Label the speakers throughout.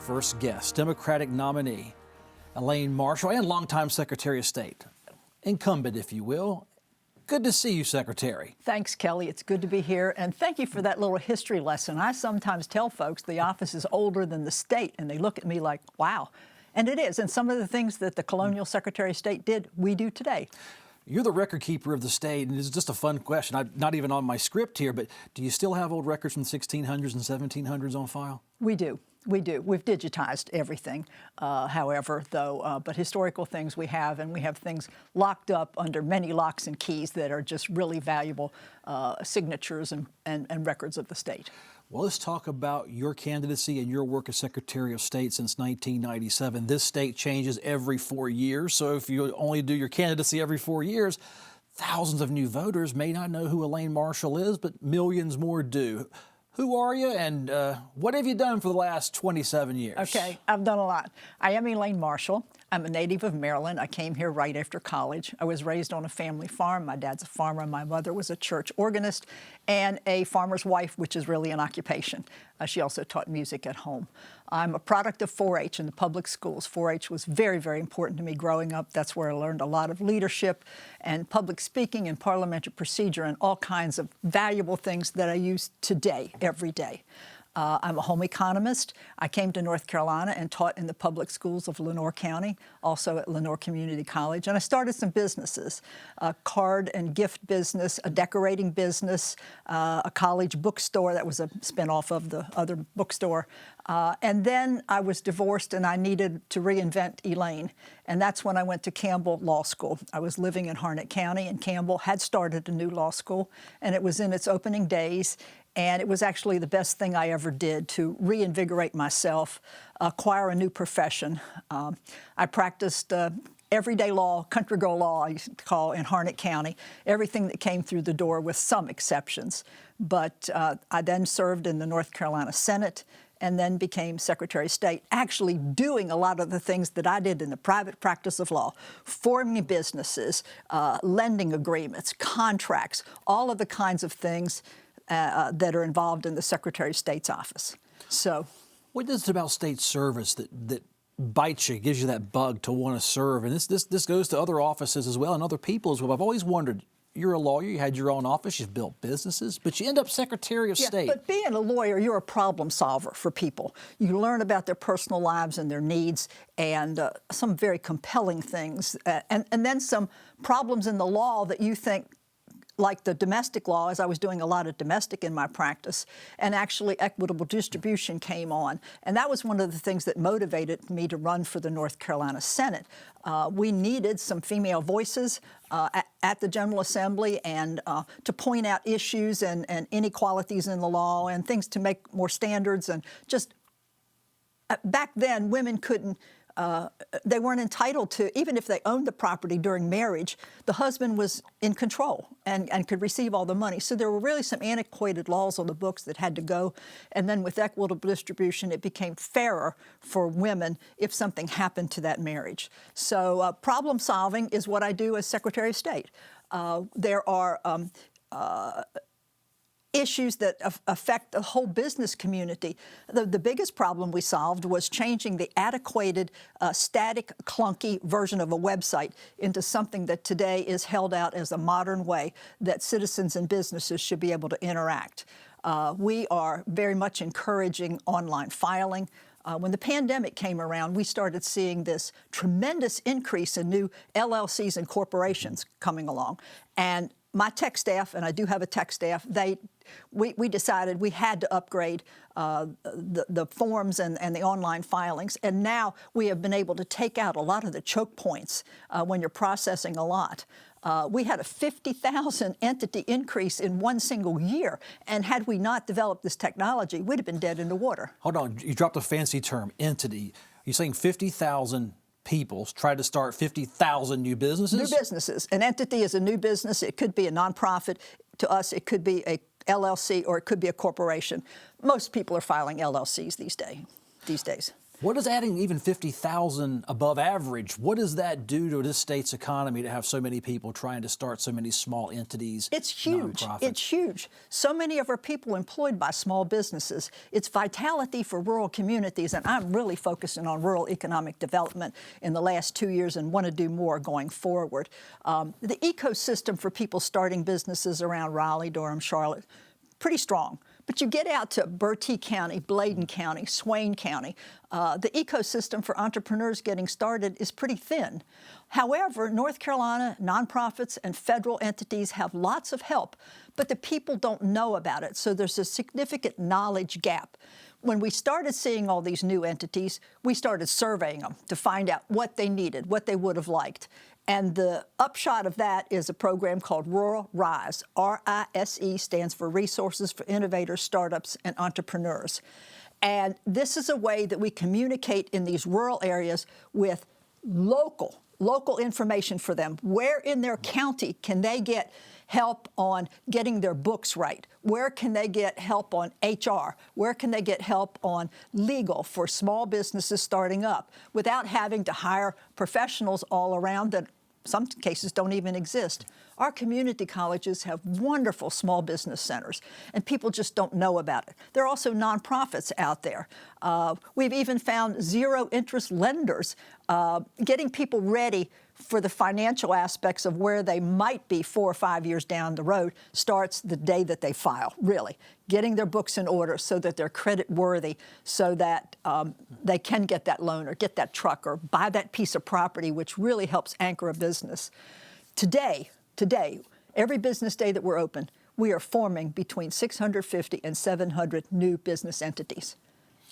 Speaker 1: first guest, Democratic nominee Elaine Marshall and longtime Secretary of State, incumbent, if you will. Good to see you, Secretary.
Speaker 2: Thanks, Kelly. It's good to be here, and thank you for that little history lesson. I sometimes tell folks the office is older than the state, and they look at me like, wow. And it is, and some of the things that the colonial Secretary of State did, we do today.
Speaker 1: You're the record keeper of the state, and it's just a fun question. Not even on my script here, but do you still have old records from the 1600s and 1700s on file?
Speaker 2: We do. We do. We've digitized everything, however, though, but historical things we have, and we have things locked up under many locks and keys that are just really valuable signatures and records of the state.
Speaker 1: Well, let's talk about your candidacy and your work as Secretary of State since 1997. This state changes every 4 years, so if you only do your candidacy every 4 years, thousands of new voters may not know who Elaine Marshall is, but millions more do. Who are you, and what have you done for the last 27 years?
Speaker 2: Okay, I've done a lot. I am Elaine Marshall. I'm a native of Maryland. I came here right after college. I was raised on a family farm. My dad's a farmer. My mother was a church organist and a farmer's wife, which is really an occupation. She also taught music at home. I'm a product of 4-H in the public schools. 4-H was very, very important to me growing up. That's where I learned a lot of leadership and public speaking and parliamentary procedure and all kinds of valuable things that I use today, every day. I'm a home economist. I came to North Carolina and taught in the public schools of Lenoir County, also at Lenoir Community College. And I started some businesses, a card and gift business, a decorating business, a college bookstore that was a spinoff of the other bookstore. And then I was divorced and I needed to reinvent Elaine. And that's when I went to Campbell Law School. I was living in Harnett County, and Campbell had started a new law school, and it was in its opening days. And it was actually the best thing I ever did to reinvigorate myself, acquire a new profession. I practiced everyday law, country girl law, I used to call, in Harnett County, everything that came through the door with some exceptions. But I then served in the North Carolina Senate and then became Secretary of State, actually doing a lot of the things that I did in the private practice of law, forming businesses, lending agreements, contracts, all of the kinds of things that are involved in the Secretary of State's office. So,
Speaker 1: what is it about state service that bites you, gives you that bug to want to serve? And this goes to other offices as well and other people as well. I've always wondered, you're a lawyer, you had your own office, you've built businesses, but you end up Secretary of State.
Speaker 2: But being a lawyer, you're a problem solver for people. You learn about their personal lives and their needs and some very compelling things, and then some problems in the law that you think, like the domestic law, as I was doing a lot of domestic in my practice, and actually equitable distribution came on. And that was one of the things that motivated me to run for the North Carolina Senate. We needed some female voices at the General Assembly and to point out issues and inequalities in the law and things to make more standards. And just back then, women couldn't, they weren't entitled to, even if they owned the property during marriage, the husband was in control and could receive all the money. So there were really some antiquated laws on the books that had to go. And then with equitable distribution, it became fairer for women if something happened to that marriage. So problem solving is what I do as Secretary of State. There are issues that affect the whole business community. The biggest problem we solved was changing the antiquated, static, clunky version of a website into something that today is held out as a modern way that citizens and businesses should be able to interact. We are very much encouraging online filing. When the pandemic came around, we started seeing this tremendous increase in new LLCs and corporations coming along. And my tech staff, and I do have a tech staff, we decided we had to upgrade the forms and the online filings. And now we have been able to take out a lot of the choke points when you're processing a lot. We had a 50,000 entity increase in one single year. And had we not developed this technology, we'd have been dead in the water.
Speaker 1: Hold on, you dropped a fancy term, entity. You're saying 50,000 people try to start 50,000 new businesses?
Speaker 2: New businesses. An entity is a new business. It could be a nonprofit. To us, it could be a LLC or it could be a corporation. Most people are filing LLCs these days.
Speaker 1: What does adding even 50,000 above average, what does that do to this state's economy to have so many people trying to start so many small entities?
Speaker 2: It's huge.
Speaker 1: Nonprofits?
Speaker 2: It's huge. So many of our people employed by small businesses. It's vitality for rural communities, and I'm really focusing on rural economic development in the last 2 years and want to do more going forward. The ecosystem for people starting businesses around Raleigh, Durham, Charlotte, pretty strong. But you get out to Bertie County, Bladen County, Swain County, the ecosystem for entrepreneurs getting started is pretty thin. However, North Carolina nonprofits and federal entities have lots of help, but the people don't know about it, so there's a significant knowledge gap. When we started seeing all these new entities, we started surveying them to find out what they needed, what they would have liked. And the upshot of that is a program called Rural RISE. RISE stands for Resources for Innovators, Startups, and Entrepreneurs. And this is a way that we communicate in these rural areas with local information for them. Where in their county can they get help on getting their books right? Where can they get help on HR? Where can they get help on legal for small businesses starting up without having to hire professionals all around that some cases don't even exist? Our community colleges have wonderful small business centers, and people just don't know about it. There are also nonprofits out there. We've even found zero-interest lenders, getting people ready for the financial aspects of where they might be 4 or 5 years down the road starts the day that they file, really. Getting their books in order so that they're credit worthy, so that they can get that loan or get that truck or buy that piece of property, which really helps anchor a business. Today, every business day that we're open, we are forming between 650 and 700 new business entities.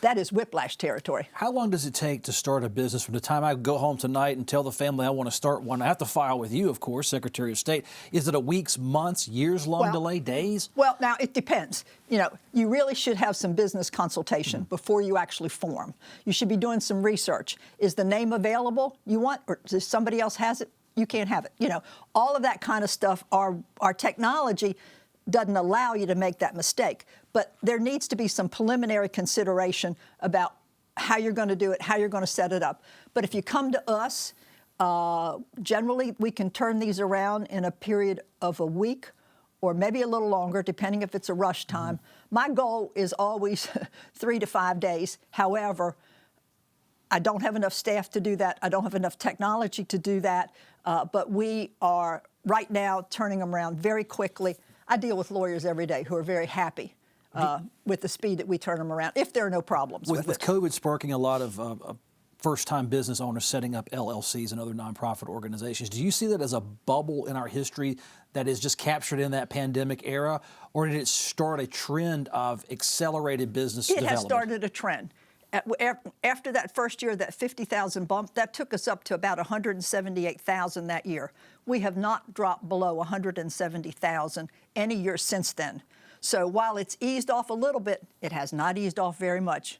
Speaker 2: That is whiplash territory.
Speaker 1: How long does it take to start a business from the time I go home tonight and tell the family I want to start one? I have to file with you, of course, Secretary of State. Is it a weeks, months, years-long delay, days?
Speaker 2: Well, now it depends. You know, you really should have some business consultation before you actually form. You should be doing some research. Is the name available you want, or does somebody else has it? You can't have it. You know, all of that kind of stuff. Our technology doesn't allow you to make that mistake. But there needs to be some preliminary consideration about how you're going to do it, how you're going to set it up. But if you come to us, generally we can turn these around in a period of a week or maybe a little longer, depending if it's a rush time. My goal is always 3 to 5 days. However, I don't have enough staff to do that. I don't have enough technology to do that. But we are right now turning them around very quickly. I deal with lawyers every day who are very happy with the speed that we turn them around, if there are no problems with it.
Speaker 1: With COVID sparking a lot of first-time business owners setting up LLCs and other nonprofit organizations, do you see that as a bubble in our history that is just captured in that pandemic era, or did it start a trend of accelerated business development?
Speaker 2: It has started a trend. After that first year, that 50,000 bump, that took us up to about 178,000 that year. We have not dropped below 170,000 any year since then. So while it's eased off a little bit, it has not eased off very much.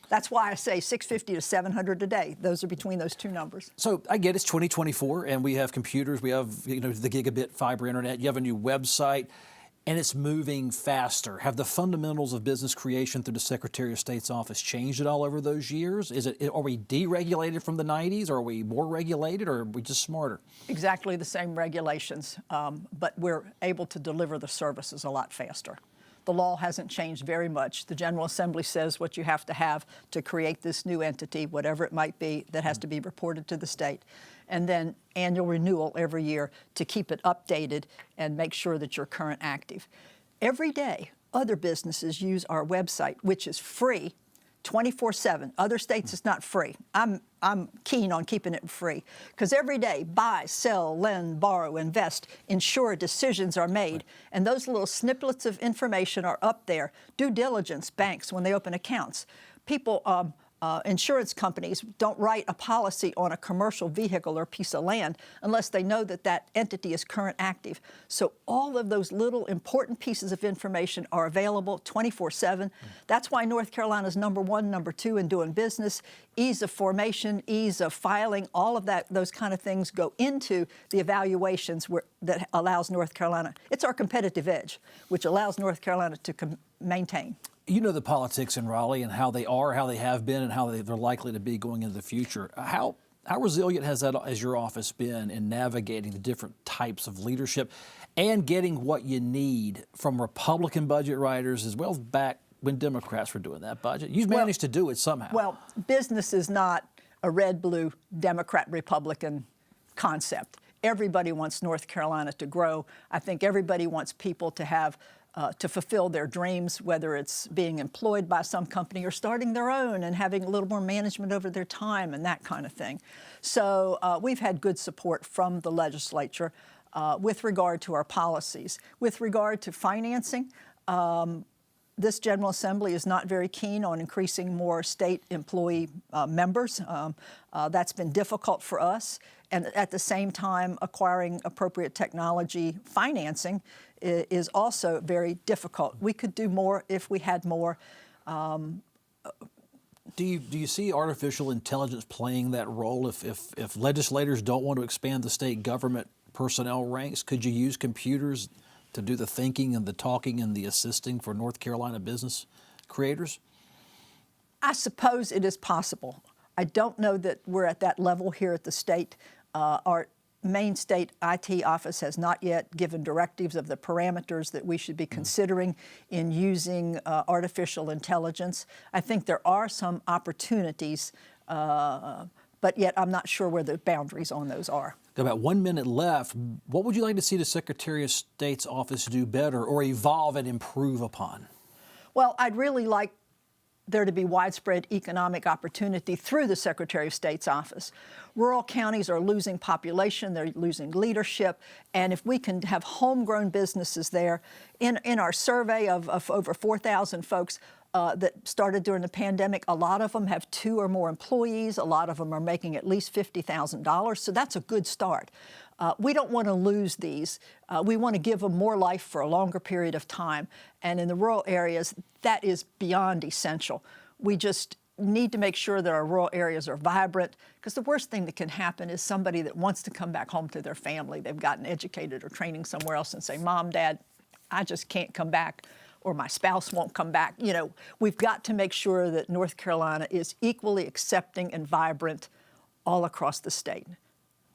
Speaker 2: That's why I say 650 to 700 a day. Those are between those two numbers.
Speaker 1: So I get it's 2024, and we have computers, we have the gigabit fiber internet, you have a new website, and it's moving faster. Have the fundamentals of business creation through the Secretary of State's office changed at all over those years? Are we deregulated from the 90s? Or are we more regulated, or are we just smarter?
Speaker 2: Exactly the same regulations, but we're able to deliver the services a lot faster. The law hasn't changed very much. The General Assembly says what you have to create this new entity, whatever it might be, that has to be reported to the state. And then annual renewal every year to keep it updated and make sure that you're current active. Every day, other businesses use our website, which is free 24/7. Other states, it's not free. I'm keen on keeping it free because every day, buy, sell, lend, borrow, invest, insure decisions are made. And those little snippets of information are up there. Due diligence, banks, when they open accounts. People, insurance companies don't write a policy on a commercial vehicle or piece of land unless they know that that entity is current active. So all of those little important pieces of information are available 24/7. That's why North Carolina's number 1, number 2 in doing business. Ease of formation, ease of filing, all of that, those kind of things go into the evaluations that allows North Carolina. It's our competitive edge, which allows North Carolina to maintain.
Speaker 1: You know the politics in Raleigh and how they are, how they have been, and how they're likely to be going into the future. How resilient has your office been in navigating the different types of leadership and getting what you need from Republican budget writers as well as back when Democrats were doing that budget? You've managed to do it somehow.
Speaker 2: Well, business is not a red, blue, Democrat, Republican concept. Everybody wants North Carolina to grow. I think everybody wants people to have to fulfill their dreams, whether it's being employed by some company or starting their own and having a little more management over their time and that kind of thing. So we've had good support from the legislature with regard to our policies. With regard to financing, this General Assembly is not very keen on increasing more state employee members. That's been difficult for us. And at the same time, acquiring appropriate technology financing is also very difficult. We could do more if we had more.
Speaker 1: Do you see artificial intelligence playing that role? If legislators don't want to expand the state government personnel ranks, could you use computers to do the thinking and the talking and the assisting for North Carolina business creators?
Speaker 2: I suppose it is possible. I don't know that we're at that level here at the state. Our main state IT office has not yet given directives of the parameters that we should be considering in using artificial intelligence. I think there are some opportunities, but yet I'm not sure where the boundaries on those are.
Speaker 1: Got about 1 minute left. What would you like to see the Secretary of State's office do better or evolve and improve upon?
Speaker 2: Well, I'd really like there to be widespread economic opportunity through the Secretary of State's office. Rural counties are losing population, they're losing leadership, and if we can have homegrown businesses there, in our survey of over 4,000 folks that started during the pandemic, a lot of them have 2 or more employees, a lot of them are making at least $50,000, so that's a good start. We don't want to lose these. We want to give them more life for a longer period of time. And in the rural areas, that is beyond essential. We just need to make sure that our rural areas are vibrant, because the worst thing that can happen is somebody that wants to come back home to their family, they've gotten educated or training somewhere else, and say, Mom, Dad, I just can't come back, or my spouse won't come back. You know, we've got to make sure that North Carolina is equally accepting and vibrant all across the state.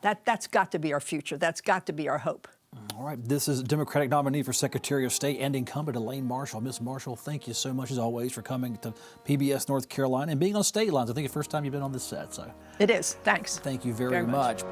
Speaker 2: That's got to be our future. That's got to be our hope.
Speaker 1: All right. This is Democratic nominee for Secretary of State and incumbent Elaine Marshall. Ms. Marshall, thank you so much, as always, for coming to PBS North Carolina and being on State Lines. I think it's the first time you've been on this set. So
Speaker 2: it is. Thanks.
Speaker 1: Thank you very much.